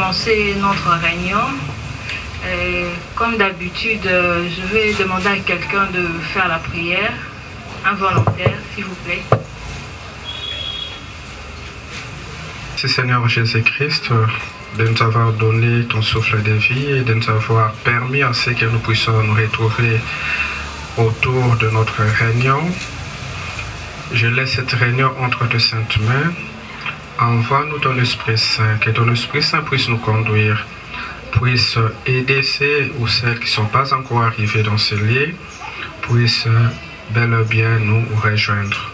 commencer notre réunion. Comme d'habitude, je vais demander à quelqu'un de faire la prière. Un volontaire, s'il vous plaît. Merci Seigneur Jésus-Christ de nous avoir donné ton souffle de vie et de nous avoir permis à ce que nous puissions nous retrouver autour de notre réunion. Je laisse cette réunion entre tes saintes mains. Envoie-nous ton Esprit Saint, que ton Esprit Saint puisse nous conduire, puisse aider ceux ou celles qui ne sont pas encore arrivés dans ce lieu, puisse bel et bien nous rejoindre.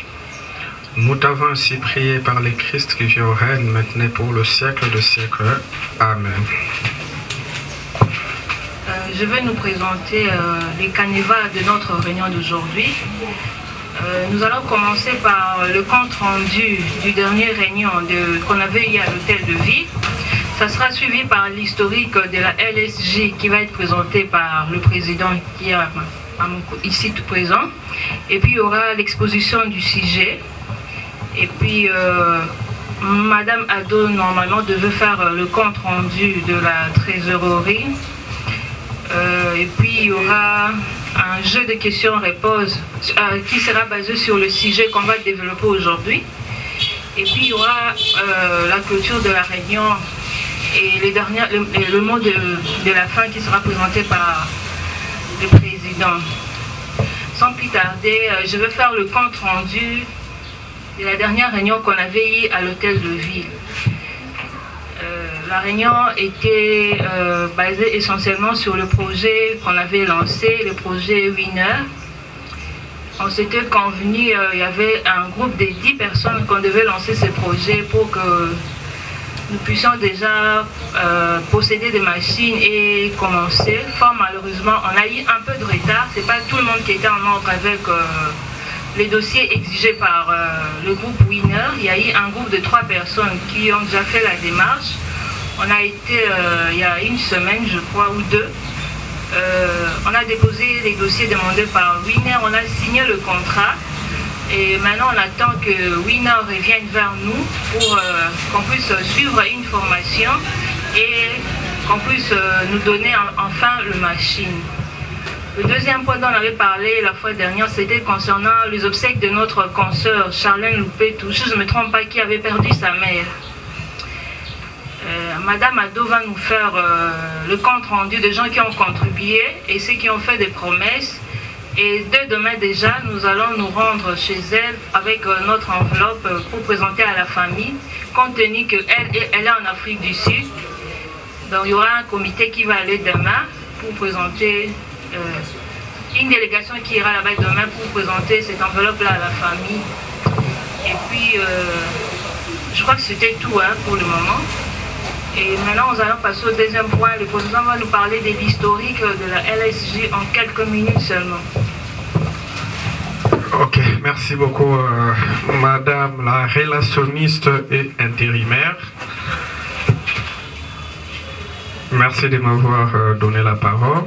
Nous t'avons ainsi prié par le Christ qui vit au règne maintenant pour le siècle des siècles. Amen. Je vais nous présenter les canevas de notre réunion d'aujourd'hui. Nous allons commencer par le compte rendu du dernier réunion qu'on avait eu à l'hôtel de ville. Ça sera suivi par l'historique de la LSJ qui va être présenté par le président qui est ici tout présent. Et puis il y aura l'exposition du sujet. Et puis Madame Ado normalement devait faire le compte rendu de la trésorerie. Et puis il y aura un jeu de questions-réponses qui sera basé sur le sujet qu'on va développer aujourd'hui. Et puis il y aura la clôture de la réunion et le mot de la fin qui sera présenté par le président. Sans plus tarder, je vais faire le compte rendu de la dernière réunion qu'on avait eue à l'hôtel de ville. La réunion était basée essentiellement sur le projet qu'on avait lancé, le projet Winner. On s'était convenu, il y avait un groupe de 10 personnes qu'on devait lancer ce projet pour que nous puissions déjà posséder des machines et commencer. Fort malheureusement, on a eu un peu de retard. Ce n'est pas tout le monde qui était en ordre avec les dossiers exigés par le groupe Winner. Il y a eu un groupe de 3 personnes qui ont déjà fait la démarche. On a été, il y a une semaine, je crois, ou 2, on a déposé les dossiers demandés par Winner, on a signé le contrat et maintenant on attend que Winner revienne vers nous pour qu'on puisse suivre une formation et qu'on puisse nous donner enfin le machine. Le deuxième point dont on avait parlé la fois dernière, c'était concernant les obsèques de notre consoeur Charlène Loupetou, si je ne me trompe pas, qui avait perdu sa mère. Madame Ado va nous faire le compte rendu des gens qui ont contribué et ceux qui ont fait des promesses. Et dès demain déjà, nous allons nous rendre chez elle avec notre enveloppe pour présenter à la famille, compte tenu qu'elle est en Afrique du Sud. Donc il y aura un comité qui va aller demain pour présenter, une délégation qui ira là-bas demain pour présenter cette enveloppe-là à la famille. Et puis, je crois que c'était tout pour le moment. Et maintenant, nous allons passer au deuxième point. Le président va nous parler de l'historique de la LSJ en quelques minutes seulement. Ok, merci beaucoup, Madame la relationniste et intérimaire. Merci de m'avoir donné la parole.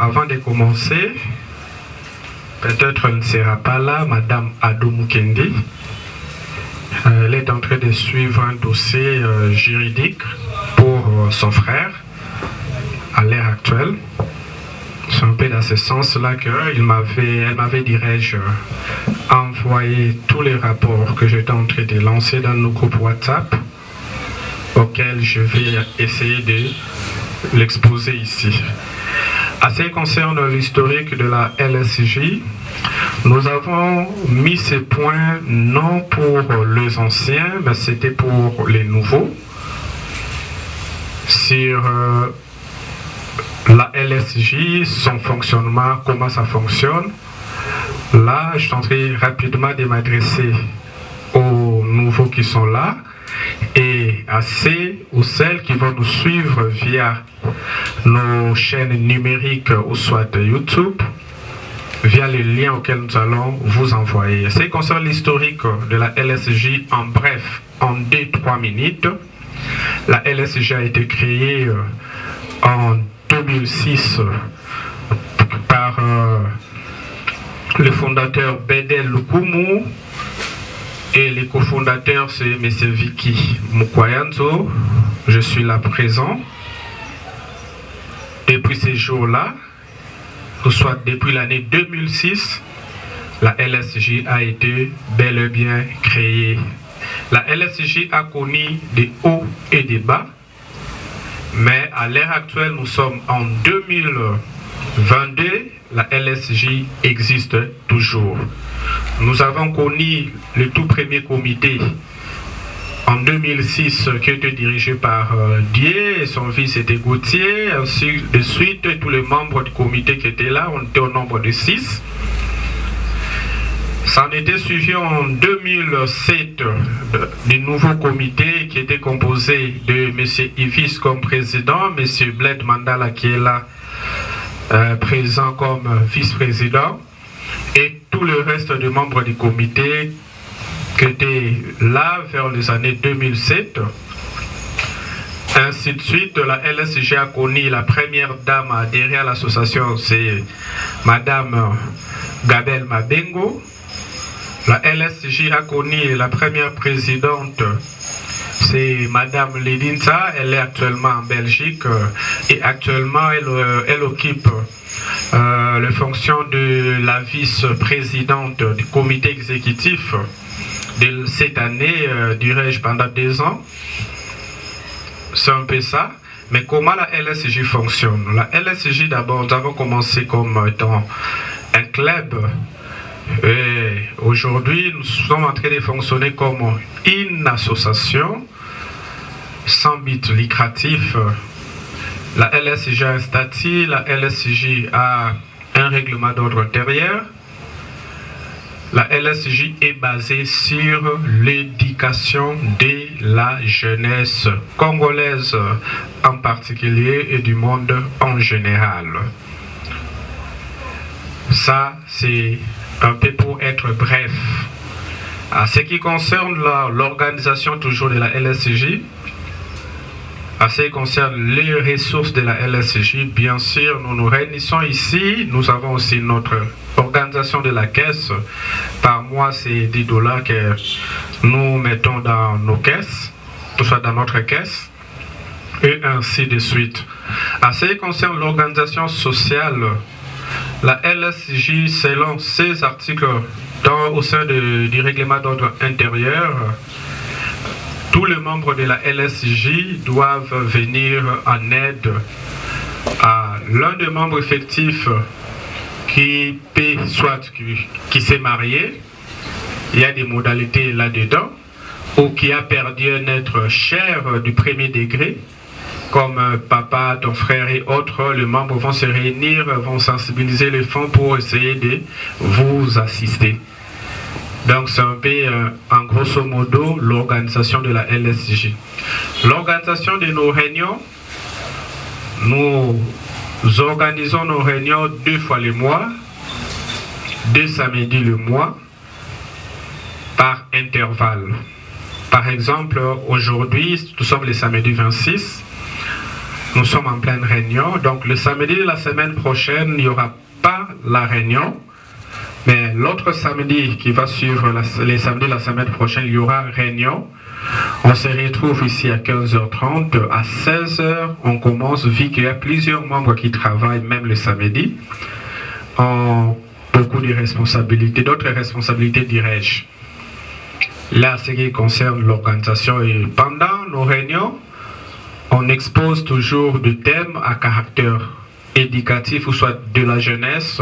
Avant de commencer, peut-être elle ne sera pas là, Madame Ado Mukendi. Elle est en train de suivre un dossier juridique pour son frère à l'heure actuelle. C'est un peu dans ce sens-là qu'elle m'avait, dirais-je, envoyé tous les rapports que j'étais en train de lancer dans nos groupes WhatsApp, auxquels je vais essayer de l'exposer ici. En ce qui concerne l'historique de la LSJ, nous avons mis ces points non pour les anciens, mais c'était pour les nouveaux. Sur la LSJ, son fonctionnement, comment ça fonctionne. Là, je tenterai rapidement de m'adresser aux nouveaux qui sont là et à ceux ou celles qui vont nous suivre via nos chaînes numériques ou soit YouTube, via les liens auxquels nous allons vous envoyer. Ce qui concerne l'historique de la LSJ, en bref, en 2-3 minutes, la LSJ a été créée en 2006 par le fondateur Bedel Lukumu Et les cofondateurs, c'est M. Vicky Mukwayanzo. Je suis là présent. Depuis ces jours-là, soit depuis l'année 2006, la LSJ a été bel et bien créée. La LSJ a connu des hauts et des bas, mais à l'heure actuelle, nous sommes en 2022, la LSJ existe toujours. Nous avons connu le tout premier comité en 2006 qui était dirigé par Dié et son fils était Gauthier, ainsi de suite, tous les membres du comité qui étaient là, on était au nombre de 6. Ça en était suivi en 2007 du nouveau comité qui était composé de M. Ivis comme président, M. Bled Mandala qui est là présent comme vice-président et tout le reste des membres du comité qui étaient là vers les années 2007. Ainsi de suite, la LSJ a connu la première dame à adhérer à l'association, c'est Madame Gabel Mabengo. La LSJ a connu la première présidente, c'est Madame Ledinsa, elle est actuellement en Belgique et actuellement elle occupe les fonctions de la vice-présidente du comité exécutif de cette année, dirais-je, pendant 2 ans. C'est un peu ça. Mais comment la LSJ fonctionne? La LSJ, d'abord, nous avons commencé comme étant un club. Et aujourd'hui, nous sommes en train de fonctionner comme une association sans but lucratif. La LSJ a un statut, la LSJ a un règlement d'ordre intérieur. La LSJ est basée sur l'éducation de la jeunesse congolaise en particulier et du monde en général. Ça, c'est un peu pour être bref. À ce qui concerne l'organisation toujours de la LSJ, à ce qui concerne les ressources de la LSJ, bien sûr, nous nous réunissons ici. Nous avons aussi notre organisation de la caisse. Par mois, c'est $10 que nous mettons dans nos caisses, tout ça dans notre caisse, et ainsi de suite. À ce qui concerne l'organisation sociale, la LSJ, selon ces articles au sein du règlement d'ordre intérieur, tous les membres de la LSJ doivent venir en aide à l'un des membres effectifs qui s'est marié, il y a des modalités là-dedans, ou qui a perdu un être cher du premier degré, comme papa, ton frère et autres. Les membres vont se réunir, vont sensibiliser les fonds pour essayer de vous assister. Donc c'est un peu, en grosso modo, l'organisation de la LSJ. L'organisation de nos réunions, nous organisons nos réunions 2 fois le mois, 2 samedis le mois, par intervalle. Par exemple, aujourd'hui, nous sommes le samedi 26, nous sommes en pleine réunion, donc le samedi de la semaine prochaine, il n'y aura pas la réunion. Mais l'autre samedi qui va suivre, les samedis de la semaine prochaine, il y aura réunion. On se retrouve ici à 15h30. À 16h, on commence, vu qu'il y a plusieurs membres qui travaillent, même le samedi, ont beaucoup de responsabilités, d'autres responsabilités, dirais-je. Là, ce qui concerne l'organisation, et pendant nos réunions, on expose toujours des thèmes à caractère éducatif ou soit de la jeunesse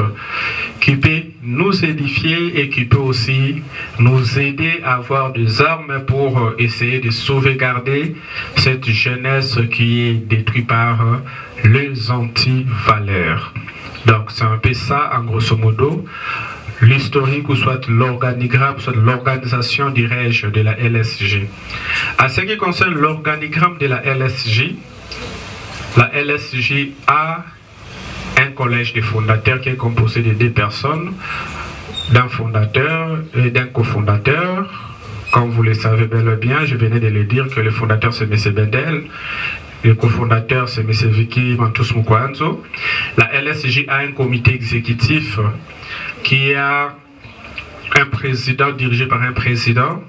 qui peut nous édifier et qui peut aussi nous aider à avoir des armes pour essayer de sauvegarder cette jeunesse qui est détruite par les anti-valeurs. Donc c'est un peu ça en grosso modo l'historique ou soit l'organigramme, soit l'organisation, dirais-je, de la LSJ. À ce qui concerne l'organigramme de la LSJ a un collège de fondateurs qui est composé de 2 personnes, d'un fondateur et d'un cofondateur. Comme vous le savez bel et bien, je venais de le dire que le fondateur c'est M. Bendel, le cofondateur c'est M. Vicky Mukwayanzo. La LSJ a un comité exécutif qui a un président dirigé par un président,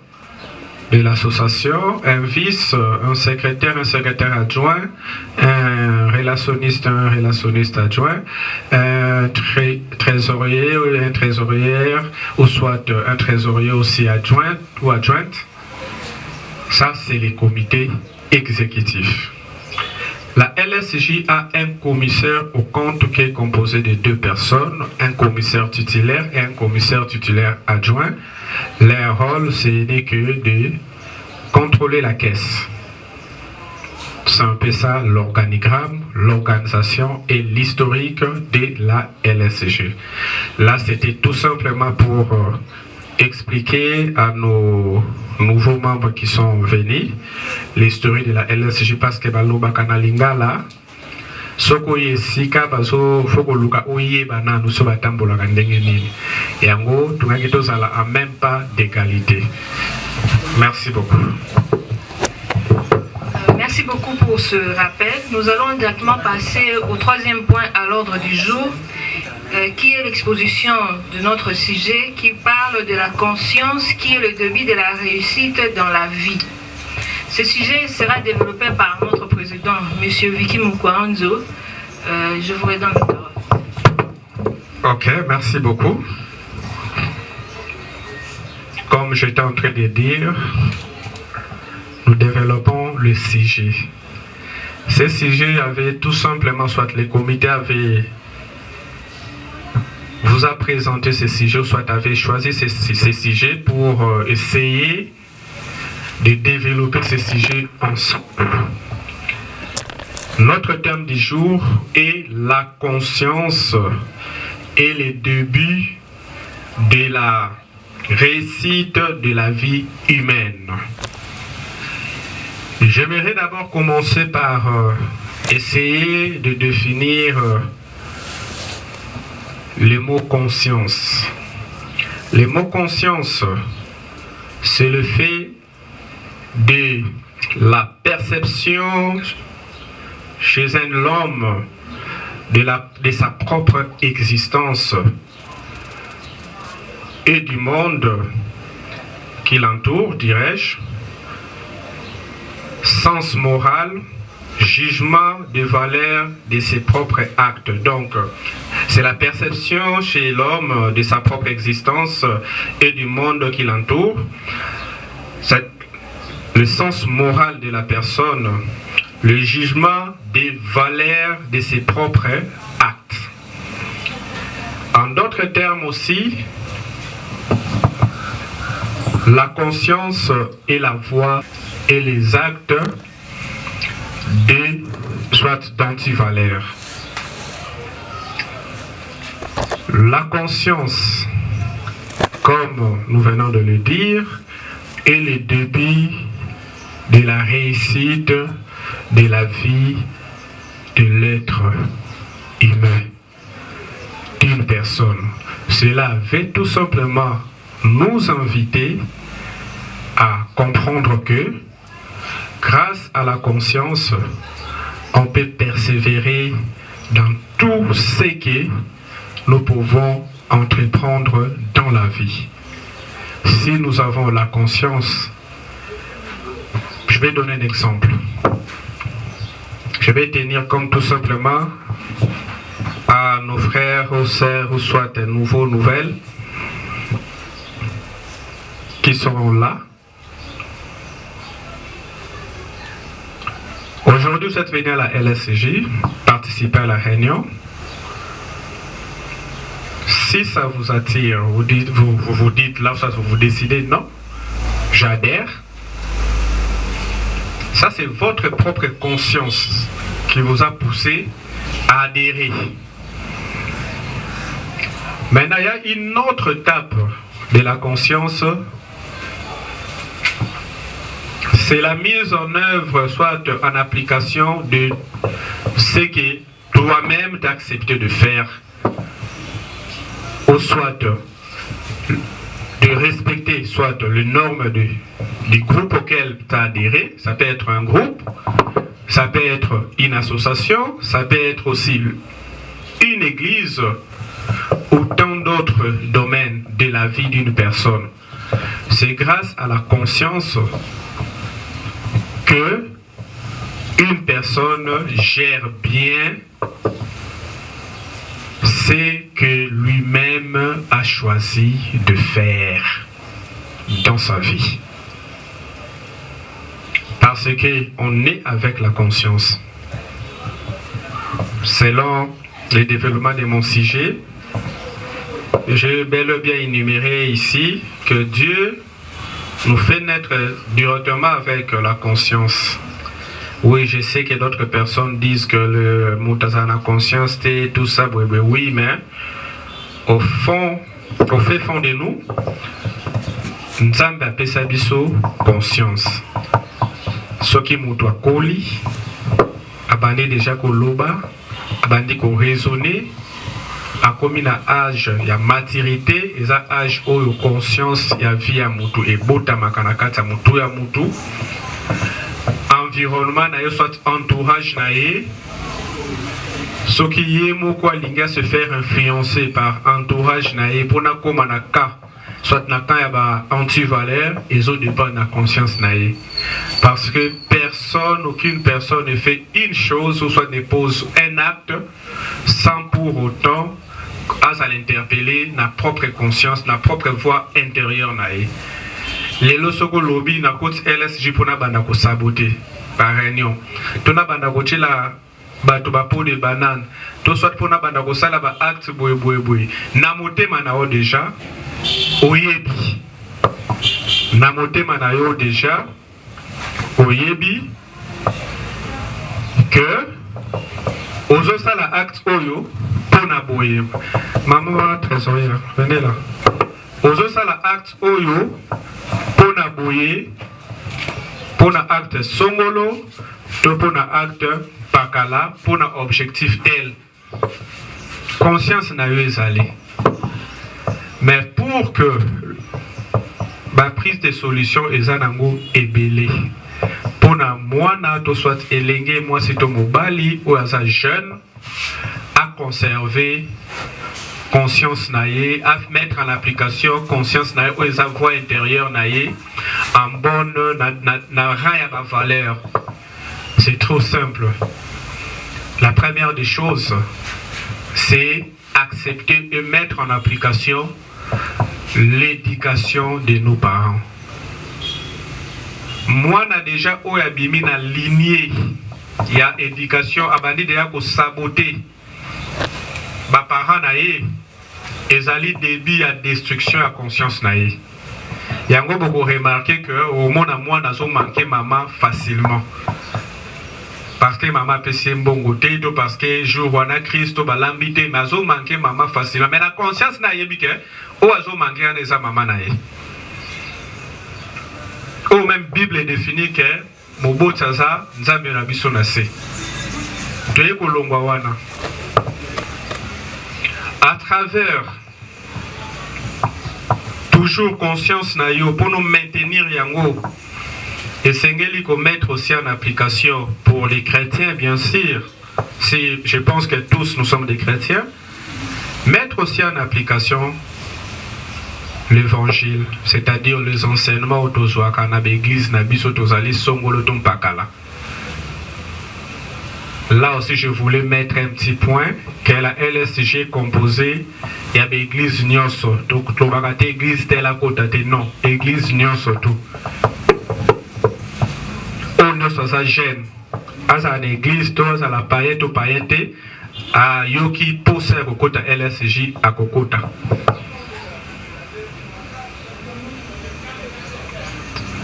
de l'association, un vice, un secrétaire adjoint, un relationniste adjoint, un trésorier ou une trésorière, ou soit un trésorier aussi adjoint ou adjointe. Ça, c'est les comités exécutifs. La LSJ a un commissaire au compte qui est composé de 2 personnes, un commissaire titulaire et un commissaire titulaire adjoint. Leur rôle, ce n'est que de contrôler la caisse. C'est un peu ça l'organigramme, l'organisation et l'historique de la LSJ. Là, c'était tout simplement pour expliquer à nos nouveaux membres qui sont venus l'histoire de la LSJ, parce que baloba kana lingala soko yesika bazo foko luka oye bana nuso batambola ndenge nini yango tungaki tozala en même pas d'égalité. Merci beaucoup. Merci beaucoup pour ce rappel. Nous allons directement passer au 3e point à l'ordre du jour, qui est l'exposition de notre sujet qui parle de la conscience qui est le début de la réussite dans la vie. Ce sujet sera développé par notre président, M. Vicky Mukwanzo. Je vous redonne la parole. Ok, merci beaucoup. Comme j'étais en train de dire, nous développons le sujet. Ce sujet avait tout simplement, soit les comités vous a présenté ce sujet, soit avait choisi ce sujet pour essayer de développer ce sujet ensemble. Notre thème du jour est la conscience et le début de la réussite de la vie humaine. J'aimerais d'abord commencer par essayer de définir le mot conscience. Le mot conscience, c'est le fait de la perception chez un homme de sa propre existence et du monde qui l'entoure, dirais-je, sens moral, jugement des valeurs de ses propres actes. Donc, c'est la perception chez l'homme de sa propre existence et du monde qui l'entoure. Le sens moral de la personne, le jugement des valeurs de ses propres actes. En d'autres termes aussi, la conscience est la voie et les actes soit d'antivaleurs. La conscience, comme nous venons de le dire, est le début de la réussite de la vie de l'être humain, d'une personne. Cela veut tout simplement nous inviter à comprendre que grâce à la conscience, on peut persévérer dans tout ce que nous pouvons entreprendre dans la vie. Si nous avons la conscience, je vais donner un exemple. Je vais tenir compte tout simplement à nos frères, aux sœurs, ou soit des nouvelles qui seront là. Aujourd'hui, vous êtes venus à la LSJ, participer à la réunion. Si ça vous attire, vous dites là, vous décidez non, j'adhère. Ça, c'est votre propre conscience qui vous a poussé à adhérer. Maintenant, il y a une autre étape de la conscience. C'est la mise en œuvre, soit en application de ce que toi-même t'as accepté de faire, ou soit de respecter soit les normes du groupe auquel tu as adhéré. Ça peut être un groupe, ça peut être une association, ça peut être aussi une église ou tant d'autres domaines de la vie d'une personne. C'est grâce à la conscience que une personne gère bien ce que lui-même a choisi de faire dans sa vie. Parce qu'on est avec la conscience. Selon le développement de mon sujet, j'ai bel et bien énuméré ici que Dieu nous fait naître directement avec la conscience. Oui, je sais que d'autres personnes disent que le Moutazana conscience, tout ça, oui, mais au fond de nous, nous avons appelé ça conscience. Ce qui m'a collé, abandé déjà koloba, abandé ko raisonner, a commis un âge, il y a maturité, et ça âge où il conscience, il y a vie à mutu et bota makanakata mutu ya mutu. Environnement na soit entourage na ye ce qui est moko linga se faire influencer par entourage na ye pour na koma na ka soit na ka ya ba antivaleur et zo dépend na conscience na ye parce que aucune personne ne fait une chose ou soit ne pose un acte sans pour autant à l'interpeller na propre conscience na propre voix intérieure na ye. Lelo soko lobby na côte LSG pour na banda ko saboter par réunion. Tona banda ko tshela bato ba pot de banane. To soit pour na banda ko sala ba acte boye. Na motema na o déjà oyebi. Na motema na yo déjà oyebi que ozo sala acte oyo pona boye. Maman trésorier, venez là. Ozo sala acte oyo pona boye, pona acte songolo, to pona acte pakala, pona objectif tel. Conscience n'a eu allé. Mais pour que ma prise de solution ezanango ebele, pona moi na to soit elenge moi c'est to mobali ou asa jeune à conserver conscience naïe, à mettre en application conscience naïe ou sa voix intérieure naïe en bonne na valeur. C'est trop simple. La première des choses, c'est accepter et mettre en application l'éducation de nos parents. Moi, n'a déjà au abimi na lignée, il y a éducation abandi déjà pour saboter. Ba parents naïe. Ezali débit à destruction à conscience naïe. Yango beaucoup remarqué que au monde à moi n'a manqué maman facilement. Parce que maman peut s'y mbongoter, parce que jour on a Christ balambité, mais azo manqué maman facilement. Mais la conscience naïe bique, ou azo manqué à neza maman naïe. Ou même Bible définit que mobo tsaza nzambe na biso na se. Toye kolongwa wana. À travers toujours conscience na yo pour nous maintenir yango et sengeli ko mettre aussi en application pour les chrétiens bien sûr. Si je pense que tous nous sommes des chrétiens, mettre aussi en application l'évangile, c'est-à-dire les enseignements autozoa kana l'église na biso tozali songolo tompakala. Là aussi, je voulais mettre un petit point que la LSG composée, il y a l'église Nyonso. Donc, tu vas rater l'église telle à côté, non, l'église Nyonso tout. On ne se gêne. À l'église, tous à la paillette ou paillette, à Yoki pousse au côté LSG à Kokota.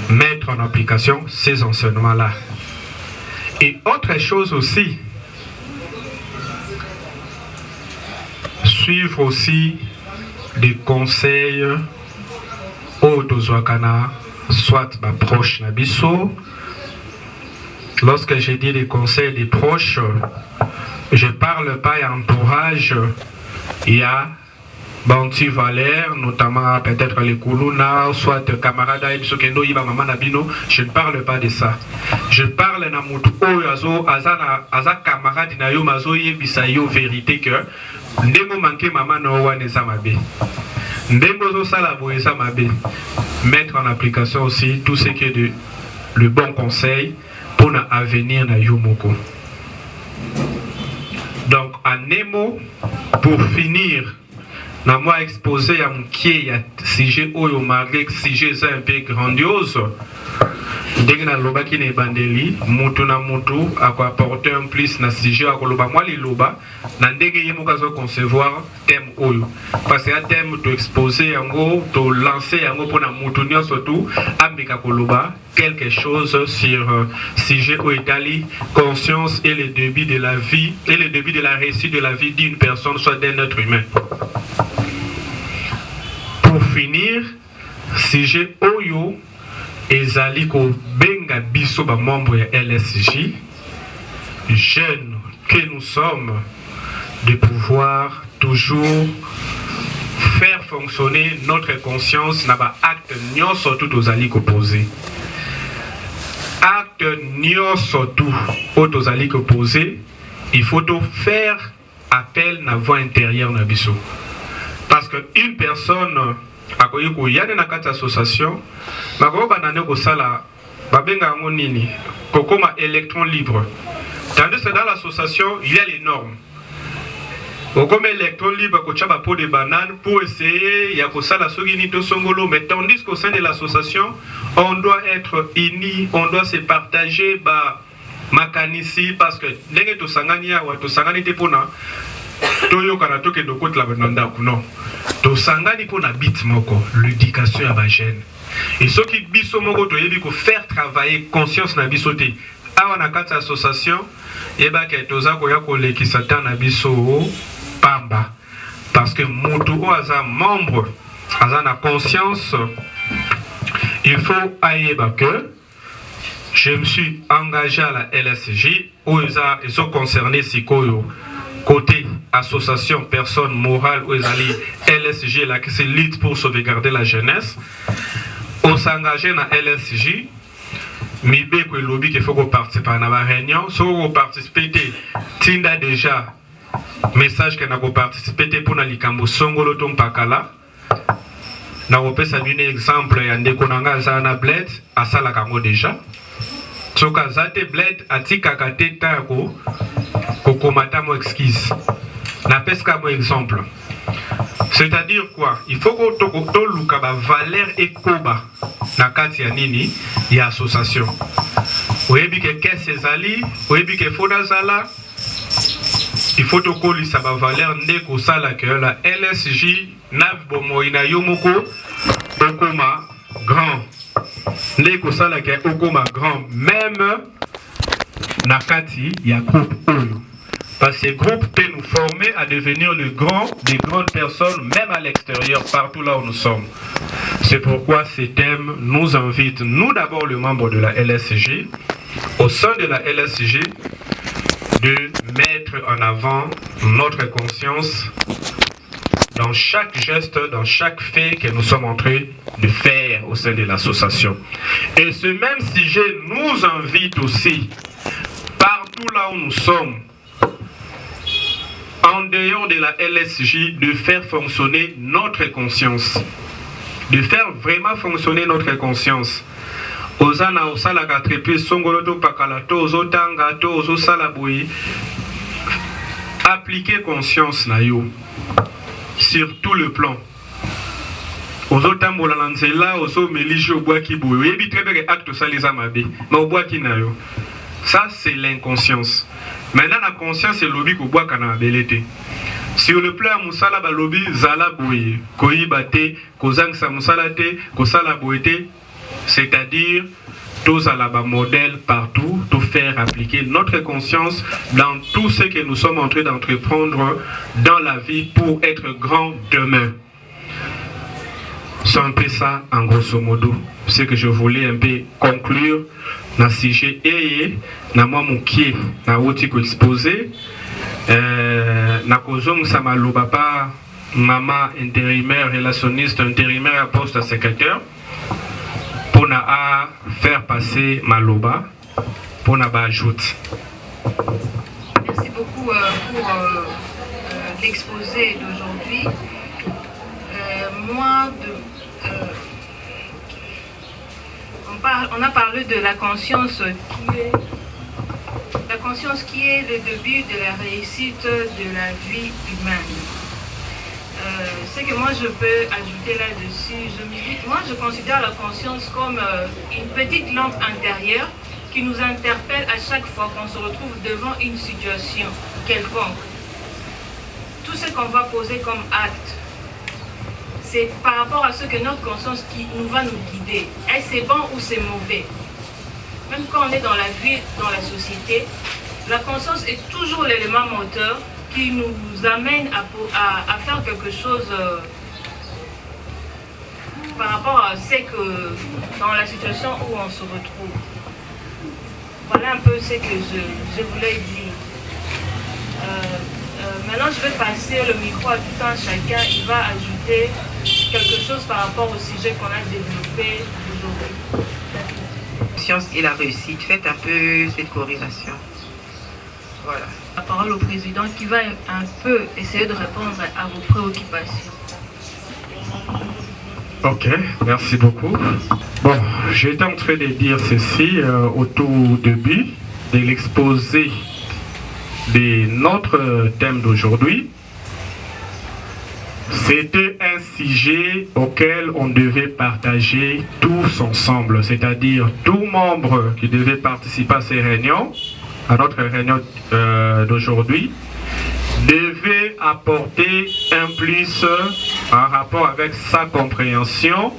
Mettre en application ces enseignements-là. Et autre chose aussi, suivre aussi des conseils autozoakana, soit ma proche nabiso. Lorsque j'ai dit des conseils des proches, je parle pas d'entourage, il y a Banti Valère, notamment peut-être les Koulouna, soit camarades Sokendo, Iba Maman Nabino, je ne parle pas de ça. Je parle na mutu oyazo aza camarade na yo mazo yebisa yo vérité que ndemo manke maman no wane sa mabe. Ndemo zo sala boye sa mabe. mettre en application aussi tout ce qui est le bon conseil pour l'avenir de Yomoko. Donc, en Nemo, pour finir, na moi exposé à mon qui est sujet oyo malgré que sujet est un peu grandiose. Ndenge na loba ki ne bandeli mutu na mutu ako apporter un plus na sujet ako loba moi li loba na ndenge yemo kazo concevoir thème oyo parce que un thème to exposer yango to lancer yango pour na mutu nyonso tout ambika ko loba quelque chose sur sujet oyo etali conscience et le début de la vie et le début de la réussite de la vie d'une personne soit d'un être humain. Pour finir, sujet oyo ezali ko benga biso ba membre ya LSJ, jeunes que nous sommes, de pouvoir toujours faire fonctionner notre conscience na ba acte nyonso tout ozali ko poser. Acte nyonso tout ozali ko poser, il faut tout faire appel na voix intérieure na biso. Parce que une personne akoyiko yane na kati association bako banane ko sala babenga ngo nini kokoma électron libre. Tandis que dans l'association il y a les normes. Kokoma électron libre ko chaba pot de banane pour essayer ya ko sala soki ni to songolo, mais tandis qu'au sein de l'association on doit être unis, on doit se partager ba makanisi parce que ndenge to sangani ya wa to sangani te pona toyo kana toke dokot la bananda kuno. To sangani pour na bit moko l'éducation ya ba jeune et ceux qui biso moko to yebi ko faire travailler conscience na biso te awa na kati association yeba ke toza ko ya ko lekisa ta na biso pamba parce que mutu o aza membre aza na conscience il faut ayeba que je me suis engagé à la LSJ où ils sont concernés sikoyo côté association personne morale où ils allaient LSJ là qui se lutte pour sauvegarder la jeunesse. On s'engage dans LSJ. Mibe que lobby qu'il faut qu'on participe à la réunion. Si on participe, tinda déjà message que nous participer pour na likambo songolo tom pakala. Na opé ça donne exemple ya ndeko nanga zana bled asala kango déjà. Soka zate bled atika kateta ko kokomata mo exquise. Na pesca mo exemple. C'est-à-dire quoi? Il faut que to luka ba valeur et koba na kati ya nini ya association. Oyebi ke kese ezali, oyebi ke foda zala. Il faut to kolisa ba valeur ndeko sala que la LSJ nav bomo ina yomoko okoma grand. Ndeko sala ke okoma grand même na kati ya groupe oyo. Parce que ce groupe peut nous former à devenir des grandes personnes, même à l'extérieur, partout là où nous sommes. C'est pourquoi ces thèmes nous invitent, nous d'abord les membres de la LSJ, au sein de la LSJ, de mettre en avant notre conscience dans chaque geste, dans chaque fait que nous sommes en train de faire au sein de l'association. Et ce même sujet nous invite aussi, partout là où nous sommes, en dehors de la LSJ, de faire fonctionner notre conscience. De faire vraiment fonctionner notre conscience. Ozana osala katrepe songoloto pakalato ozotanga to ozosala boyi. Appliquer conscience na yo sur tout le plan. Ozotambola na nzela ozo meliji obwaki boyi. Yebi très bien acte saliza mabe. Mais obwaki na yo. Ça c'est l'inconscience. Maintenant la conscience est lobby ko boaka na belete. Sur le plan musala ba lobby zala boye, koyiba te, kozangsa musala te, kosala boyete, c'est-à-dire tous à la modèle partout, tout faire appliquer notre conscience dans tout ce que nous sommes en train d'entreprendre dans la vie pour être grand demain. C'est un peu ça en grosso modo, ce que je voulais un peu conclure. Na sujet eye na mwa mukie na woti ko exposer na kozong sama loba pa mama intérimaire relationniste intérimaire poste secrétaire pour na a faire passer maloba pour na ba ajoute. Merci beaucoup pour l'exposé d'aujourd'hui. Moi on a parlé de la conscience qui est le début de la réussite de la vie humaine. Ce que moi je peux ajouter là-dessus, moi je considère la conscience comme une petite lampe intérieure qui nous interpelle à chaque fois qu'on se retrouve devant une situation quelconque. Tout ce qu'on va poser comme acte, c'est par rapport à ce que notre conscience qui nous va nous guider. Est-ce c'est bon ou c'est mauvais? Même quand on est dans la vie, dans la société, la conscience est toujours l'élément moteur qui nous amène à faire quelque chose par rapport à ce que dans la situation où on se retrouve. Voilà un peu ce que je voulais dire. Maintenant, je vais passer le micro à tout un chacun. Il va ajouter quelque chose par rapport au sujet qu'on a développé aujourd'hui. Science et la réussite, faites un peu cette corrélation. Voilà. La parole au président qui va un peu essayer de répondre à vos préoccupations. Ok, merci beaucoup. Bon, j'étais en train de dire ceci au tout début de l'exposé de notre thème d'aujourd'hui. C'était un sujet auquel on devait partager tous ensemble, c'est-à-dire tout membre qui devait participer à ces réunions, à notre réunion d'aujourd'hui, devait apporter un plus en rapport avec sa compréhension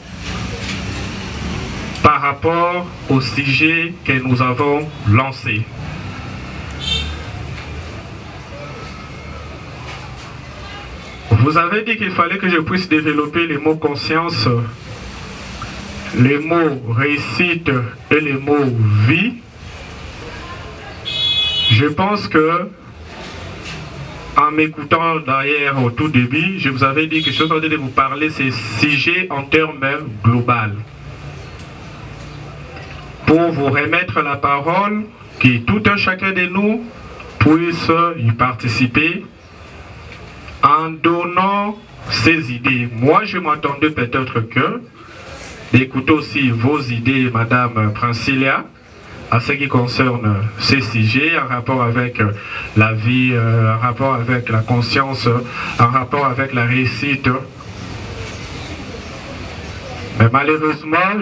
par rapport au sujet que nous avons lancé. Vous avez dit qu'il fallait que je puisse développer les mots conscience, les mots réussite et les mots vie. Je pense que, en m'écoutant d'ailleurs au tout début, je vous avais dit que je suis en train de vous parler de ces sujets en termes globaux. Pour vous remettre la parole, que tout un chacun de nous puisse y participer en donnant ses idées. Moi, je m'attendais peut-être que d'écouter aussi vos idées, Madame Princilia, à ce qui concerne ces sujets, en rapport avec la vie, en rapport avec la conscience, en rapport avec la réussite. Mais malheureusement,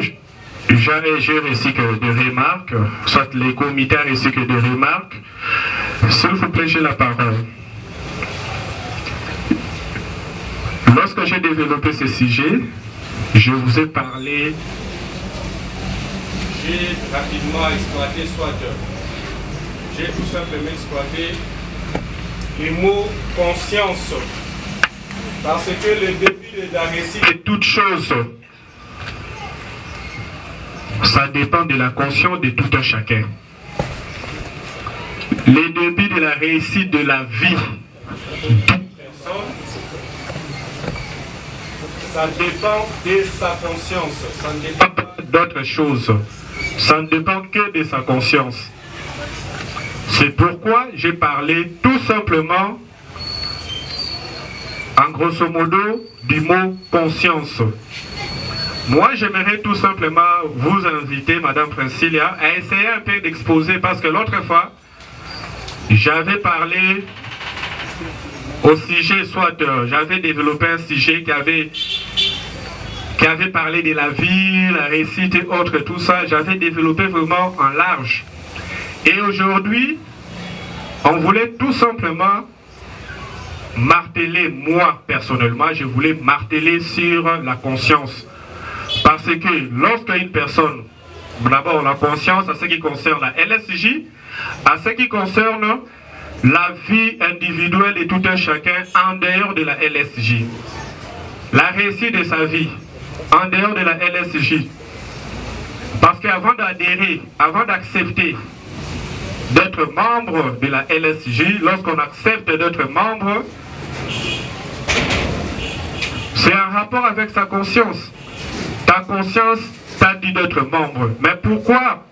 j'ai reçu que des remarques, soit les comités ont reçu que des remarques. S'il vous plaît, j'ai la parole. Lorsque j'ai développé ce sujet, je vous ai parlé. J'ai rapidement exploité, j'ai tout simplement exploité les mots conscience. Parce que le début de la réussite de toute chose, ça dépend de la conscience de tout un chacun. Le début de la réussite de la vie d'une personne, ça dépend de sa conscience, ça ne dépend pas d'autre chose. Ça ne dépend que de sa conscience. C'est pourquoi j'ai parlé tout simplement, en grosso modo, du mot conscience. Moi, j'aimerais tout simplement vous inviter, Madame Princilia, à essayer un peu d'exposer, parce que l'autre fois, j'avais parlé au sujet, soit j'avais développé un sujet qui avait parlé de la vie, la réussite et autres, tout ça, j'avais développé vraiment en large. Et aujourd'hui, on voulait tout simplement marteler, moi personnellement, je voulais marteler sur la conscience. Parce que lorsqu'une personne, d'abord la conscience à ce qui concerne la LSJ, à ce qui concerne la vie individuelle de tout un chacun en dehors de la LSJ, la réussite de sa vie en dehors de la LSJ. Parce qu'avant d'adhérer, avant d'accepter d'être membre de la LSJ, lorsqu'on accepte d'être membre, c'est un rapport avec sa conscience. Ta conscience t'a dit d'être membre. Mais pourquoi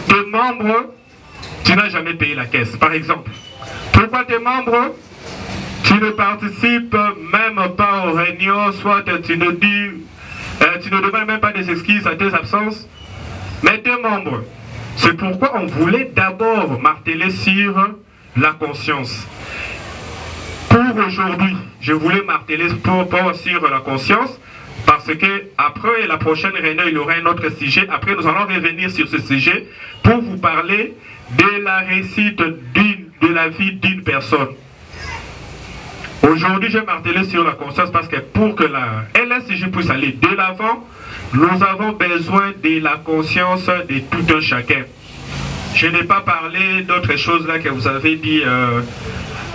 t'es membre, tu n'as jamais payé la caisse, par exemple? Pourquoi t'es membre, tu ne participes même pas aux réunions, soit tu ne demandes même pas des excuses à tes absences? Mes deux membres, c'est pourquoi on voulait d'abord marteler sur la conscience. Pour aujourd'hui, je voulais marteler sur la conscience, parce que après la prochaine réunion, il y aura un autre sujet. Après, nous allons revenir sur ce sujet pour vous parler de la réussite de la vie d'une personne. Aujourd'hui, je vais marteler sur la conscience parce que pour que la LSJ puisse aller de l'avant, nous avons besoin de la conscience de tout un chacun. Je n'ai pas parlé d'autres choses là que vous avez dit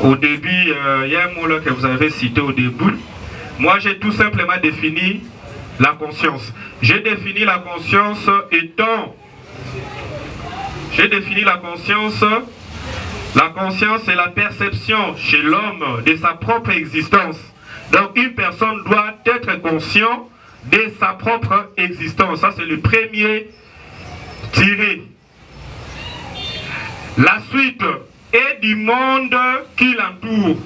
au début. Il y a un mot là que vous avez cité au début. Moi, j'ai tout simplement défini la conscience. J'ai défini la conscience étant... J'ai défini la conscience... La conscience est la perception chez l'homme de sa propre existence. Donc une personne doit être consciente de sa propre existence. Ça c'est le premier tiré. La suite est du monde qui l'entoure.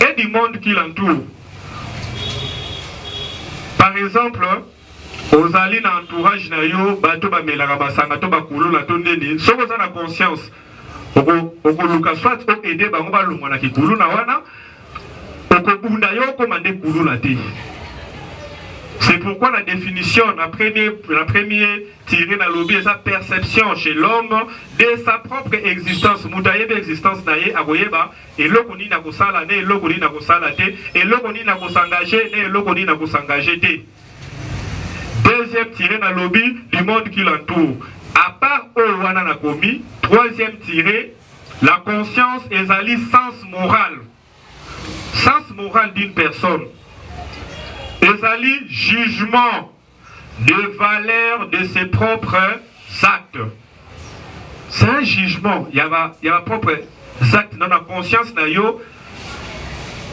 Et du monde qui l'entoure. Par exemple, aux alliés d'entourage, bato ba melaka basanga to ba kulula to ndeni. Si vous avez la conscience, soit aider bango ba lumana ki kuluna wana, okobunda yo komande kuluna te. C'est pourquoi la définition, la première tirée dans l'objet, c'est sa perception chez l'homme de sa propre existence. Moutaye d'existence naye agoyeba et l'okoni na kosala ne l'okoni na kosala te et l'okoni na kosangager ne l'okoni na kosangager te. Deuxième tirée dans l'objet du monde qui l'entoure. À part Owana Nakomi, troisième tiré, la conscience est alliée sens moral. Sens moral d'une personne. Ezali jugement de valeur de ses propres actes. C'est un jugement. Il y a propre acte dans la conscience.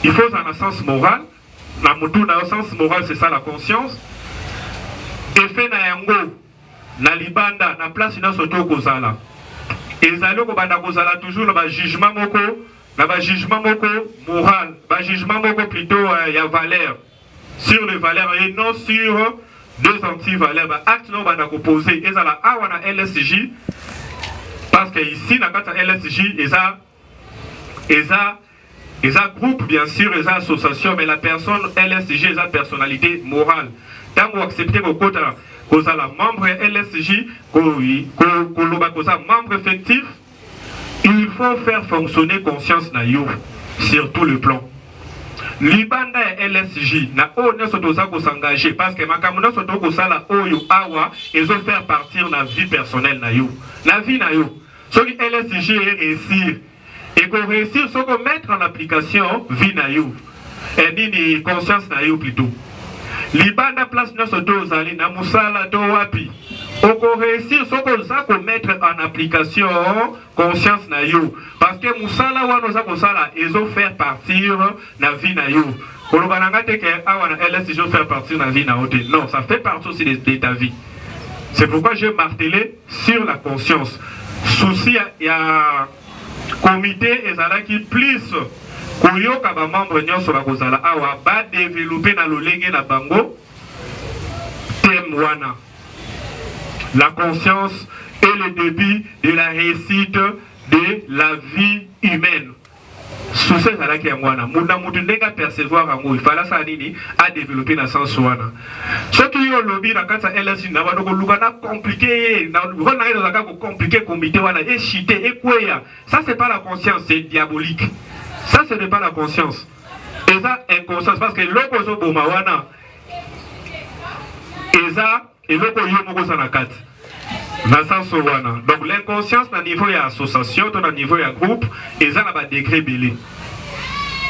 Il faut un sens moral. Dans le sens moral, c'est ça la conscience. Effet na yango na libanda na place na soto kozala. Ezali ko banda kozala toujours na jugement moko moral, jugement moko plutôt ya valeur. Sur les valeurs et non sur deux anti-valeurs. Acte non va opposer. Et ça la awana LSJ parce que ici dans la LSJ eza groupe bien sûr, eza association, mais la personne LSJ eza personnalité morale. Tant que vous acceptez vos quotas, que vous la membre LSJ, que vous membre effectif, il faut faire fonctionner conscience na yo sur tout le plan. Libanda et LSJ na o ne sotoza ko s'engager parce que makamuna soto ko sala oyo awa ezo faire partir na vie personnelle na yo. La vie na yo. Ce qui LSJ est réussir et qu'on réussir ce qu'on mettre en application vie na yo. Et ni conscience na yo plutôt. Libanda place na soto zali na musala to wapi. On peut réussir ce qu'on mettre en application conscience na yo. Parce que musala wa noza kosala ezo faire partir na vie na yo. Kolobananga te ke awana LSJ faire partir na vie na yo. Non, ça fait partie aussi de ta vie. C'est pourquoi je martelé sur la conscience. Souci il y a comité ezalaki plus koyoka ba membre nyonso ba kozala awa ba développer na lolenge na bango thème wana. La conscience est le début de la réussite de la vie humaine. Sous ce là qui est moi, mouna moutundenga percevoir en il fallait ça nini à développer dans sens wana. Ce qui est lobby dans quand ça LSI na ba ko luka na compliqué na rona ilo zaka ko compliqué comité wana et chité et quoi. Ça c'est pas la conscience, c'est diabolique. Ça ce n'est pas la conscience. Et ça inconscience parce que l'opposé boma wana. Et ça et l'autre yomoko sanakat. Donc l'inconscience na niveau ya association, na niveau ya groupe, et ça na ba degré belé.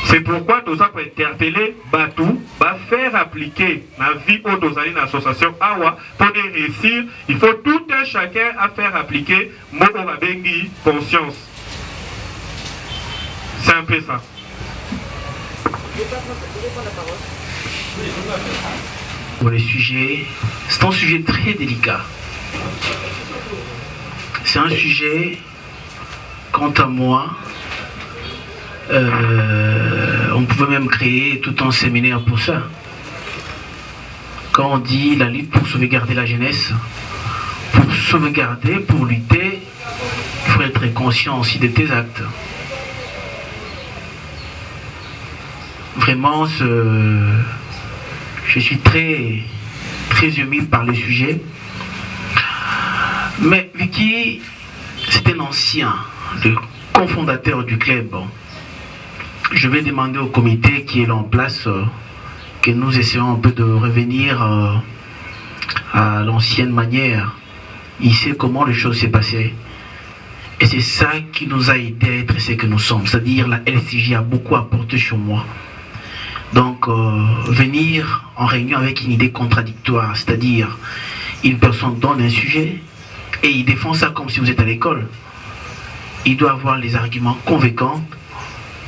C'est pourquoi tout ça pour interpeller Batou, va faire appliquer la vie au dosali dans l'association Awa pour réussir. Il faut tout un chacun à faire appliquer Moko Babengi conscience. C'est un peu ça. Pour le sujet, c'est un sujet très délicat. C'est un sujet, quant à moi, on pouvait même créer tout un séminaire pour ça. Quand on dit la lutte pour sauvegarder la jeunesse, pour sauvegarder, pour lutter, il faut être conscient aussi de tes actes. Vraiment, je suis très ému par le sujet. Mais Vicky, c'est un ancien, le cofondateur du club. Je vais demander au comité qui est là en place que nous essayons un peu de revenir à l'ancienne manière. Il sait comment les choses s'est passées. Et c'est ça qui nous a aidé à être ce que nous sommes. C'est-à-dire la LCJ a beaucoup apporté sur moi. Donc, venir en réunion avec une idée contradictoire, c'est-à-dire une personne donne un sujet et il défend ça comme si vous êtes à l'école. Il doit avoir les arguments convaincants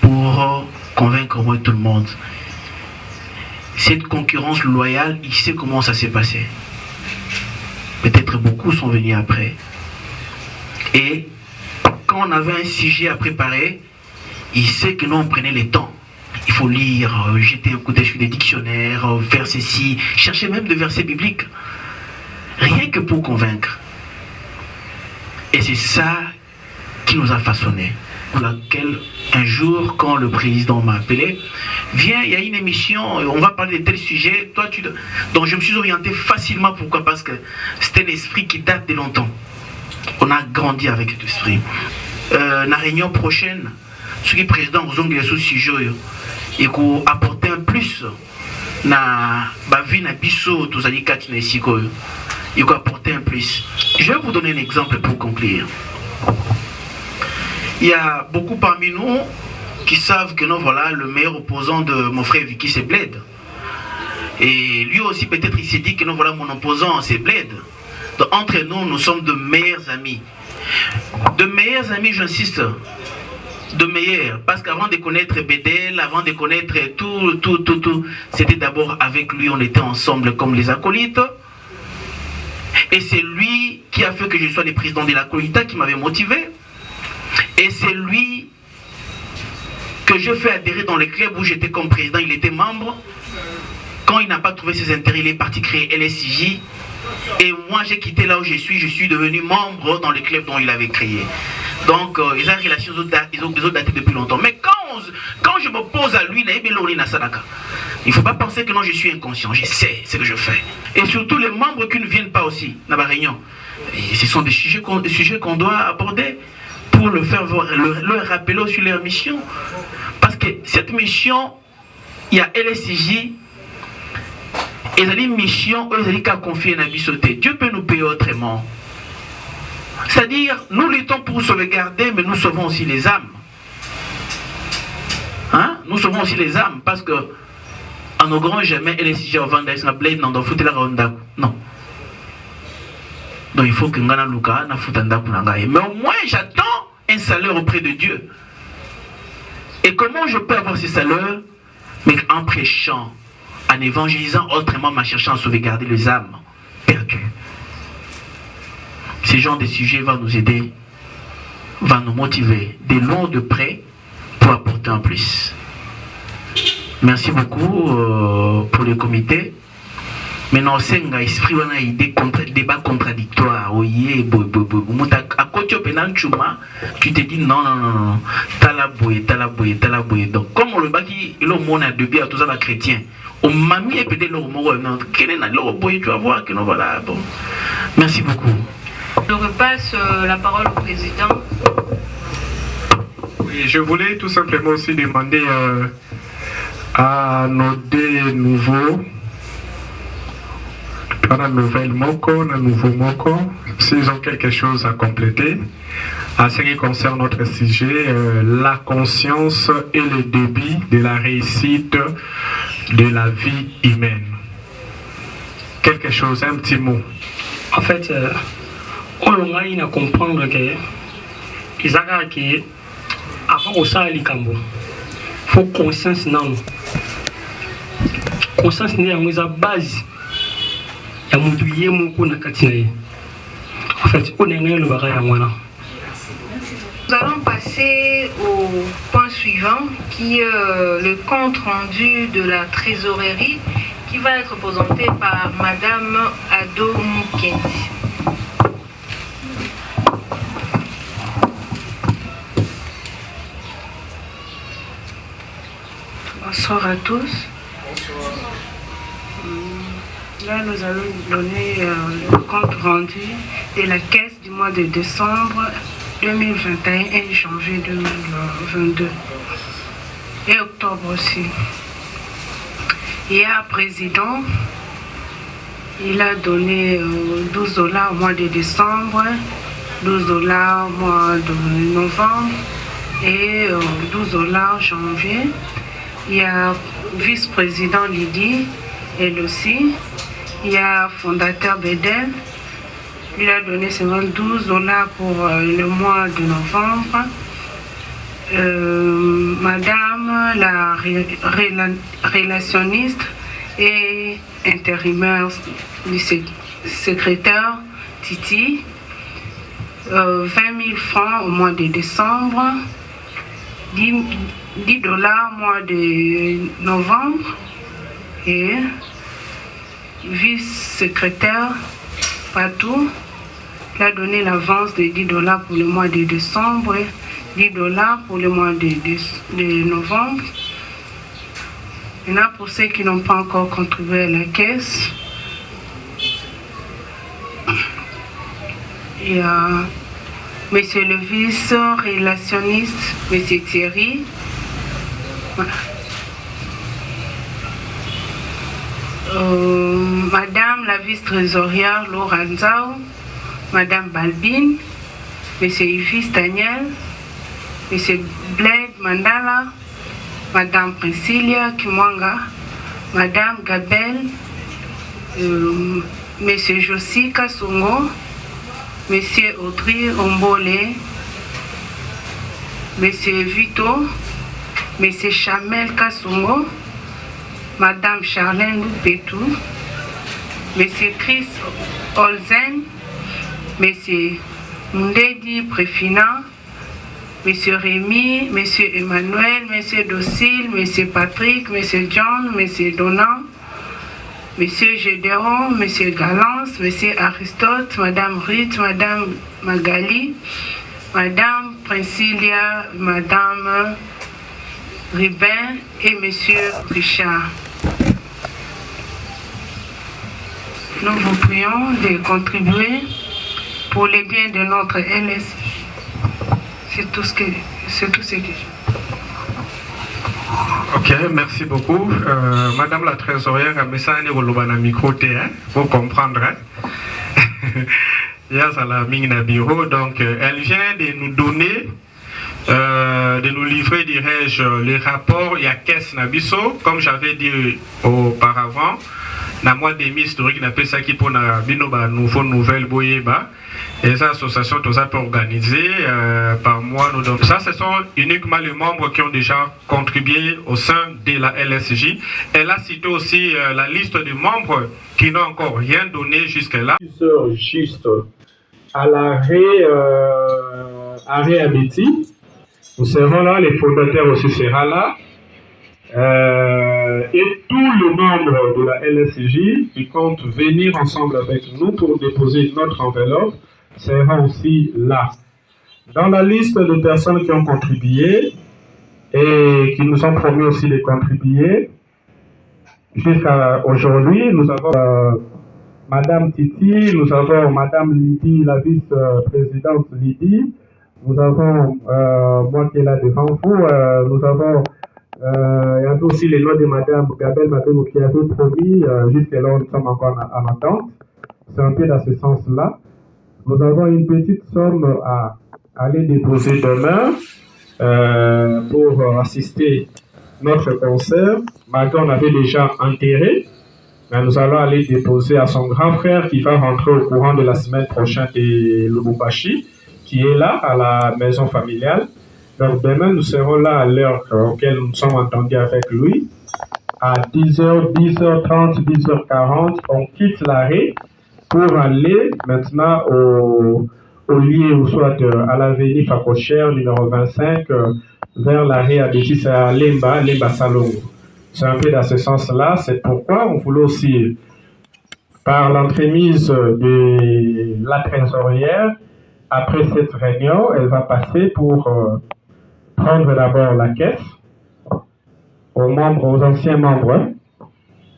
pour convaincre moi tout le monde. Cette concurrence loyale, il sait comment ça s'est passé. Peut-être beaucoup sont venus après. Et quand on avait un sujet à préparer, il sait que nous on prenait le temps. Il faut lire, jeter un coup d'œil sur des dictionnaires, faire ceci, chercher même des versets bibliques. Rien que pour convaincre. Et c'est ça qui nous a façonnés. Pour laquelle, un jour, quand le président m'a appelé, viens, il y a une émission, on va parler de tel sujet. Donc je me suis orienté facilement. Pourquoi? Parce que c'est un esprit qui date de longtemps. On a grandi avec cet esprit. La réunion prochaine, ce qui est président, sous sujet, et qu'on apporter un plus na vie na biso tous les quatre na isiko, il faut apporter un plus. Je vais vous donner un exemple pour conclure. Il y a beaucoup parmi nous qui savent que non, voilà, le meilleur opposant de mon frère Vicky c'est Bled. Et lui aussi peut-être il s'est dit que non, voilà, mon opposant c'est Bled. Donc entre nous, nous sommes de meilleurs amis. De meilleurs amis, j'insiste. De meilleurs, parce qu'avant de connaître Bédel, avant de connaître tout, c'était d'abord avec lui, on était ensemble comme les acolytes. Et c'est lui qui a fait que je sois le président de l'acolytat, qui m'avait motivé. Et c'est lui que je fais adhérer dans le club où j'étais comme président, il était membre. Quand il n'a pas trouvé ses intérêts, il est parti créer LSJ. Et moi j'ai quitté là où je suis devenu membre dans le club dont il avait créé. Donc, ils ont une relation, ils ont daté depuis longtemps. Mais quand je m'oppose à lui, il ne faut pas penser que non, je suis inconscient. Je sais ce que je fais. Et surtout, les membres qui ne viennent pas aussi dans la réunion. Et ce sont des sujets qu'on doit aborder pour leur rappeler sur leur mission. Parce que cette mission, il y a LSJ. Et une mission, ils ont qu'à confier à Bissoté. Dieu peut nous payer autrement. C'est-à-dire, nous luttons pour sauvegarder, mais nous sauvons aussi les âmes. Hein? Nous sauvons aussi les âmes, parce que en nos grands jamais, LSJ au Vanda, non. Donc il faut que Ngana Luka na futanda kunangaye. Mais au moins, j'attends un salaire auprès de Dieu. Et comment je peux avoir ce salaire? Mais en prêchant, en évangélisant, autrement, en cherchant à sauvegarder les âmes perdues. Ce genre de sujet va nous aider, va nous motiver de loin ou de près pour apporter un plus. Merci beaucoup pour le comité. Maintenant, c'est un esprit, on a idée débat contradictoire. Tu te dis non, talaboué. Donc, comme on le bâtit, il a de bien à tous les chrétiens. On m'a mis peut-être le mot, tu vas voir que non, voilà. Bon. Merci beaucoup. Je repasse la parole au président. Oui, je voulais tout simplement aussi demander à nos deux nouveaux, à la nouvelle Moko, le nouveau Moko, s'ils ont quelque chose à compléter à ce qui concerne notre sujet, la conscience et le débit de la réussite de la vie humaine. Quelque chose, un petit mot. En fait, on a comprendre que avant au il faut conscience non. Conscience n'est pas base. En fait, on est le bagage. Nous allons passer au point suivant qui est le compte rendu de la trésorerie qui va être présenté par Madame Ado Mukendi. Bonsoir à tous. Là, nous allons donner le compte rendu de la caisse du mois de décembre 2021 et janvier 2022. Et octobre aussi. Il y a un président, il a donné $12 au mois de décembre, $12 au mois de novembre et $12 janvier. Il y a vice-président Lydie, elle aussi. Il y a fondateur Bedel, lui a donné seulement $12 pour le mois de novembre. Madame la relationniste et intérimaire du secrétaire Titi, 20 000 francs au mois de décembre, $10 au mois de novembre et vice-secrétaire Patou, il a donné l'avance de $10 pour le mois de décembre, $10 pour le mois de novembre. Maintenant, pour ceux qui n'ont pas encore contribué à la caisse, il y a monsieur le vice-relationniste, monsieur Thierry. Voilà. Madame la vice-trésorière Loranzao, Madame Balbine, monsieur Yves Daniel, monsieur Bled Mandala, Madame Priscilla Kimwanga, Madame Gabel, monsieur Josie Kasongo, monsieur Audrey Ombole, monsieur Vito, monsieur Chamel Kasongo, Madame Charlène Loupetou, monsieur Chris Olzen, monsieur Ndedi Préfina, monsieur Rémi, monsieur Emmanuel, monsieur Docile, monsieur Patrick, monsieur John, monsieur Donna, monsieur Gédéon, monsieur Galance, monsieur Aristote, madame Ruth, madame Magali, madame Princilia, madame Ribin et monsieur Richard. Nous vous prions de contribuer pour les biens de notre LS. C'est tout ce que j'ai. Ok, merci beaucoup. Madame la trésorière a mis ça dans micro, pour comprendre. Il y a ça la bureau, donc elle vient de nous donner, de nous livrer, dirais-je, les rapports. Il y a caisse Nabiso, comme j'avais dit auparavant. Na mois demi historique n'a pas ça qui pour na binoba nouveau nouvelle boyeba et les associations tout ça peut organiser par mois nous donc ça ce sont uniquement les membres qui ont déjà contribué au sein de la LSJ. Elle a cité aussi la liste des membres qui n'ont encore rien donné jusque-là. Juste à l'arrêt à Betty, nous serons là, les fondateurs aussi seront là. Et tous les membres de la LSJ qui comptent venir ensemble avec nous pour déposer notre enveloppe seront aussi là. Dans la liste de personnes qui ont contribué et qui nous ont promis aussi de contribuer, jusqu'à aujourd'hui, nous avons Madame Titi, nous avons Madame Lydie, la vice-présidente Lydie, nous avons moi qui est là devant vous, nous avons il y a aussi les noms de Madame Gabel Madame qui avait promis, jusque-là nous sommes encore en attente. C'est un peu dans ce sens-là. Nous avons une petite somme à aller déposer demain pour assister notre concert. Malgré on avait déjà enterré, mais nous allons aller déposer à son grand frère qui va rentrer au courant de la semaine prochaine de Lubumbashi, qui est là à la maison familiale. Donc demain, nous serons là à l'heure auquel nous sommes entendus avec lui. À 10h, 10h30, 10h40, on quitte l'arrêt pour aller maintenant au lieu où soit à l'avenue Facochère, numéro 25, vers l'arrêt à Bétis, c'est à Lemba Salongo. C'est un peu dans ce sens-là. C'est pourquoi on voulait aussi, par l'entremise de la trésorière, après cette réunion, elle va passer pour prendre d'abord la caisse aux anciens membres,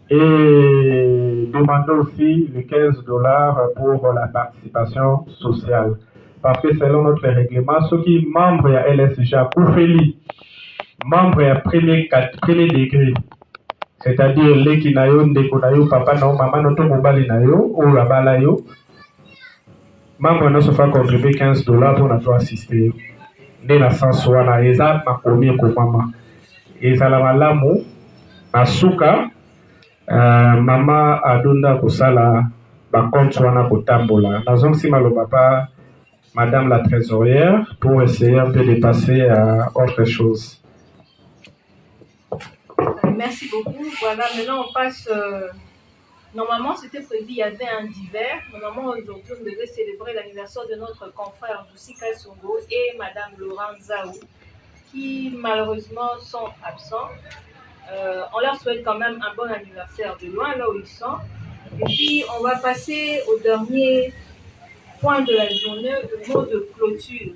et demander aussi les $15 pour la participation sociale. Parce que selon notre règlement, ceux qui sont membres de la LSJ, membres de premier degré, c'est-à-dire les qui n'ont papa, non, maman, non, tout le monde, ou la balayo, membres ne se font contribuer $15 pour nous assister. Dès la sens où on a les armes, on a maman. Et ça la malamu, asuka, maman adunda kusala, bakon soana kotambola. Nazong si malo papa, madame la trésorière, pour essayer un peu de passer à autre chose. Merci beaucoup. Voilà, maintenant on passe. Normalement, c'était prévu, il y avait un divers. Normalement, aujourd'hui, on devait célébrer l'anniversaire de notre confrère Jusika Songo et madame Laurent Zaou, qui malheureusement sont absents. On leur souhaite quand même un bon anniversaire de loin, là où ils sont. Et puis, on va passer au dernier point de la journée, le mot de clôture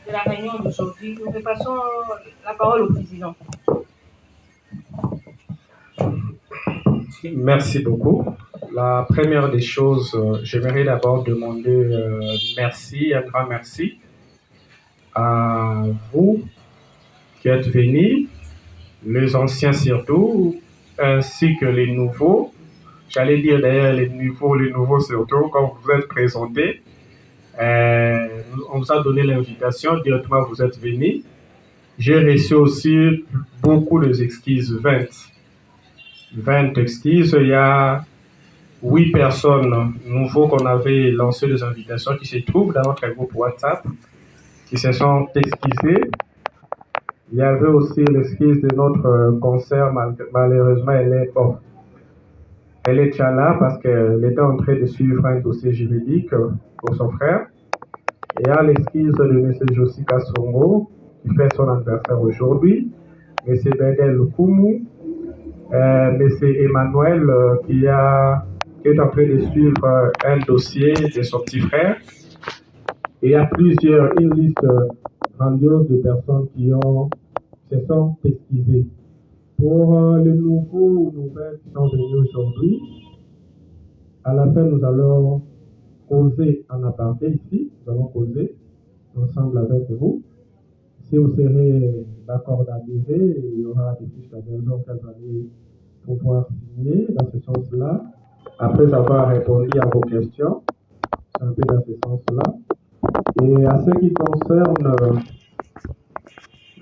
de la réunion d'aujourd'hui. Nous repassons la parole au président. Merci beaucoup. La première des choses, j'aimerais d'abord demander merci, un grand merci à vous qui êtes venus, les anciens surtout, ainsi que les nouveaux. J'allais dire d'ailleurs les nouveaux surtout, quand vous êtes présentés. On vous a donné l'invitation, directement vous êtes venus. J'ai reçu aussi beaucoup d'excuses, 20 excuses. Il y a 8 personnes nouveaux qu'on avait lancé des invitations qui se trouvent dans notre groupe WhatsApp, qui se sont excusés. Il y avait aussi l'excuse de notre concert, malheureusement elle est là parce qu'elle était en train de suivre un dossier juridique pour son frère. Il y a l'excuse de M. Jusika Songo qui fait son anniversaire aujourd'hui, M. Bedel Koumou, M. Emmanuel qui est en train de suivre un dossier de son petit frère. Et il y a une liste grandiose de personnes qui se sont excusées. Pour les nouveaux ou nouvelles qui sont venus aujourd'hui, à la fin, nous allons causer en aparté ici. Nous allons causer ensemble avec vous. Si vous serez d'accord d'adhérer, il y aura des fiches d'adhésion que vous allez pouvoir signer dans ce sens-là. Après avoir répondu à vos questions, c'est un peu dans ce sens-là. Et à ce qui concerne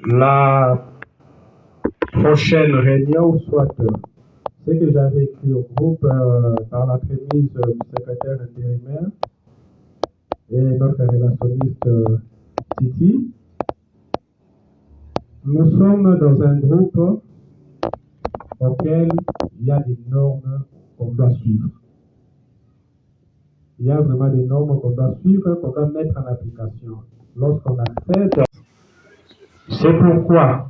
la prochaine réunion, soit ce que j'avais écrit au groupe par la prémise du secrétaire intérimaire et notre relationniste Titi, nous sommes dans un groupe auquel il y a des normes qu'on doit suivre. Il y a vraiment des normes qu'on doit suivre, qu'on doit mettre en application. Lorsqu'on accède, c'est pourquoi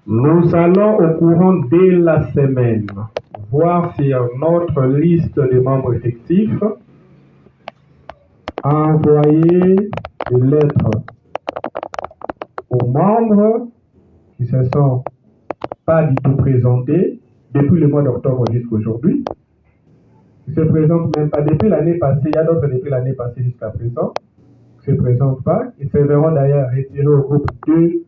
nous allons au courant de la semaine voir sur notre liste de membres effectifs envoyer des lettres aux membres qui ne se sont pas du tout présentés depuis le mois d'octobre jusqu'à aujourd'hui. Ils ne se présentent même pas depuis l'année passée. Il y a d'autres depuis l'année passée jusqu'à présent qui ne se présentent pas. Ils se verront d'ailleurs retirés au groupe 2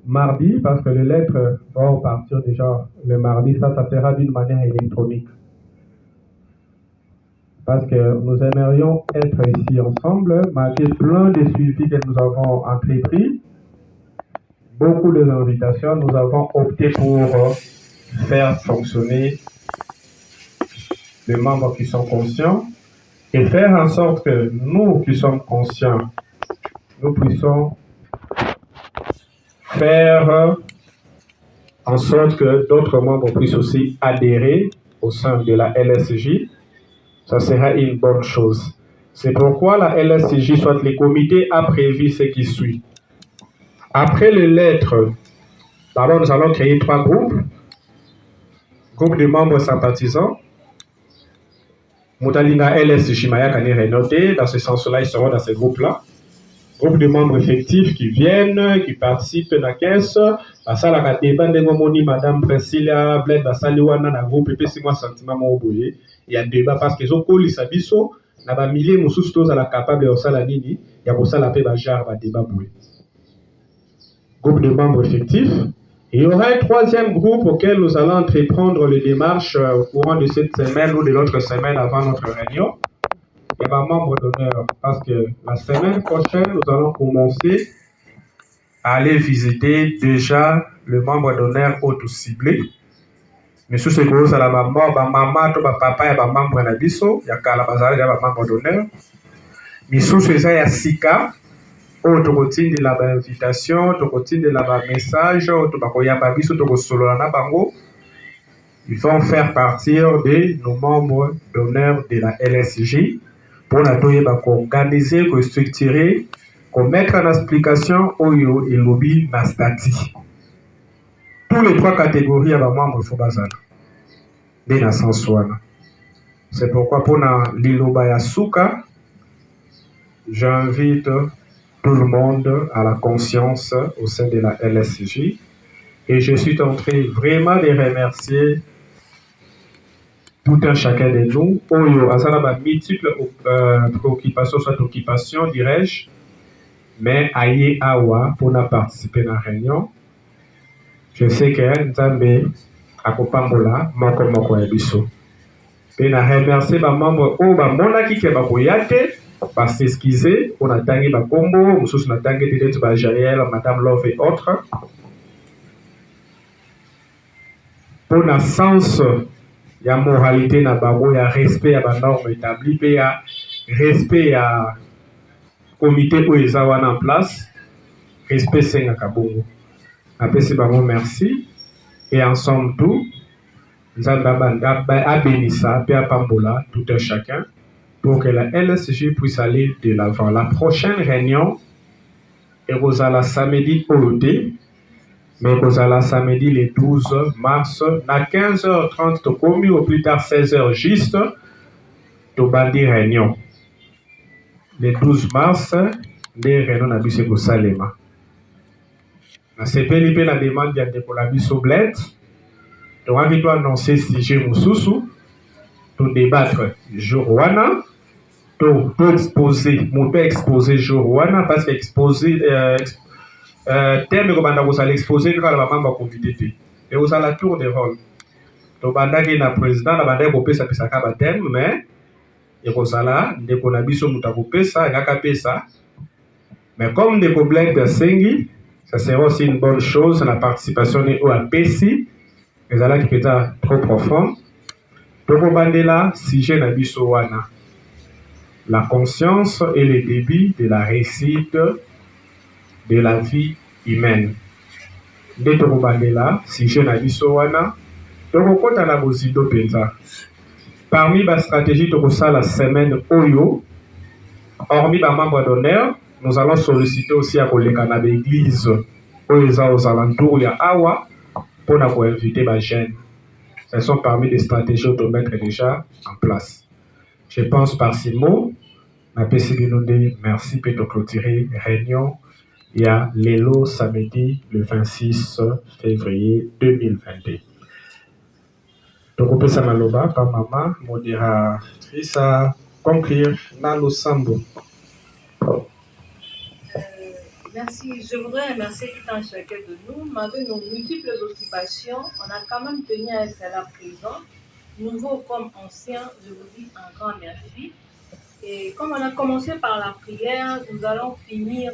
mardi, parce que les lettres vont partir déjà le mardi. Ça sera d'une manière électronique. Parce que nous aimerions être ici ensemble, malgré plein de suivis que nous avons entrepris, beaucoup d'invitations, nous avons opté pour faire fonctionner les membres qui sont conscients et faire en sorte que nous qui sommes conscients, nous puissions faire en sorte que d'autres membres puissent aussi adhérer au sein de la LSJ. Ça sera une bonne chose. C'est pourquoi la LSJ, soit les comités, a prévu ce qui suit. Après les lettres, d'abord nous allons créer 3 groupes. Groupe de membres sympathisants. Moutalina LSJ Maya Kani Renoté, dans ce sens-là, ils seront dans ce groupe-là. groupe de membres effectifs qui viennent, qui participent à la caisse. Basala ka débat de moni Madame Priscilla Bled basali wana na groupe pe si moi sentiment mo boye. Il y a débat parce que zo kolisa biso na ba milliers mususu toza la capable de osala nini ya kosala pe ba genre ba débat boye. Groupe de membres effectifs. Il y aura un troisième groupe auquel nous allons entreprendre les démarches au courant de cette semaine ou de l'autre semaine avant notre réunion. Il y a un membre d'honneur parce que la semaine prochaine, nous allons commencer à aller visiter déjà le membre d'honneur auto-ciblé. Mais sous ce gros, ça la maman, maman, papa, et membre d'Abisso, il y a qu'à la base, il y a un membre d'honneur. Mais sous ce, il y a Sika. Autre routine de la invitation, autre routine de la message, autre babiso, autre solo na bango. Ils vont faire partir de nos membres d'honneur de la LSJ pour organiser, structurer, mettre en application Oyo et Lobby Mastati. Tous les trois catégories à membres faut bazar. Dès la sensuana. C'est pourquoi pour Liloba Yasuka, j'invite tout le monde à la conscience au sein de la LSJ. Et je suis en train vraiment de remercier tout un chacun de nous. Oyo, azala multiples préoccupations, soit occupations, dirais-je, mais aïe awa pour participer à la réunion. Je sais que Nzambe akopambola moko ebiso. Et na remercier ba membre o ba monaki ke ba boyate. Pas s'excuser, on a tangué ma combo, on a tangué peut-être ma Jaël, Madame Love et autres. Pour le sens, il y a moralité, il y a respect à la norme établie, il y a respect à comité où ils sont en place, respect c'est un kabongo. Après c'est merci et ensemble tout, nous allons bénir ça, puis à Pambola, tout un chacun. Pour que la LSJ puisse aller de l'avant. La prochaine réunion est la samedi OED, mais la samedi le 12 mars, à 15h30, commis au plus tard 16h juste, de bandi réunion. Le 12 mars, les réunions à Bisseko Salema. Na CPLP la demande de pour la Bisseko Bled, donc on doit annoncer si j'ai Moussousou, pour débattre jour wana. Donc, pour exposer, mon père exposer jour wana parce que exposer thème que vous allez exposer quand la maman va comité et vous allez la tour de rôle. Donc, banda qui na président la banda ko pesa pesa ka thème mais et vous allez de ko na biso muta ko pesa ngaka pesa. Mais comme des problèmes de sengi, ça sera aussi une bonne chose la participation de OAPC, mais là qui peut être trop profond. Donc, bandela sujet na biso wana. La conscience et le débit de la réussite de la vie humaine. Dès que vous allez là, si je n'ai pas wana, donc on a besoin penza. Parmi les stratégies de ça la semaine Oyo, hormis les membres d'honneur, nous allons solliciter aussi à l'église aux alentours ya Awa pour nous inviter les jeunes. Ce sont parmi les stratégies de mettre déjà en place. Je pense par ces mots, merci pour clôturer la réunion. Il y a l'élo samedi le 26 février 2022. Donc, on peut s'amaloba par maman, modératrice à conclure dans le sambo. Merci. Je voudrais remercier tout un chacun de nous. Malgré nos multiples occupations, on a quand même tenu à être là présent. Nouveau comme ancien, je vous dis un grand merci. Et comme on a commencé par la prière, nous allons finir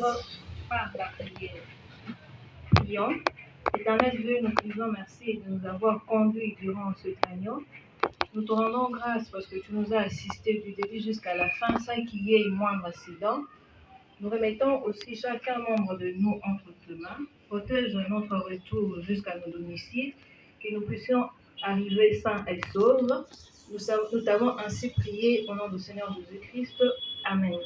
par la prière. Prions. Éternel Dieu, nous disons merci de nous avoir conduits durant ce réunion. Nous te rendons grâce parce que tu nous as assistés du début jusqu'à la fin, sans qu'il y ait moindre incident. Nous remettons aussi chacun membre de nous entre tes mains. Protège notre retour jusqu'à nos domiciles, que nous puissions arriver sains et saufs. Nous t'avons ainsi prié au nom du Seigneur Jésus-Christ. Amen.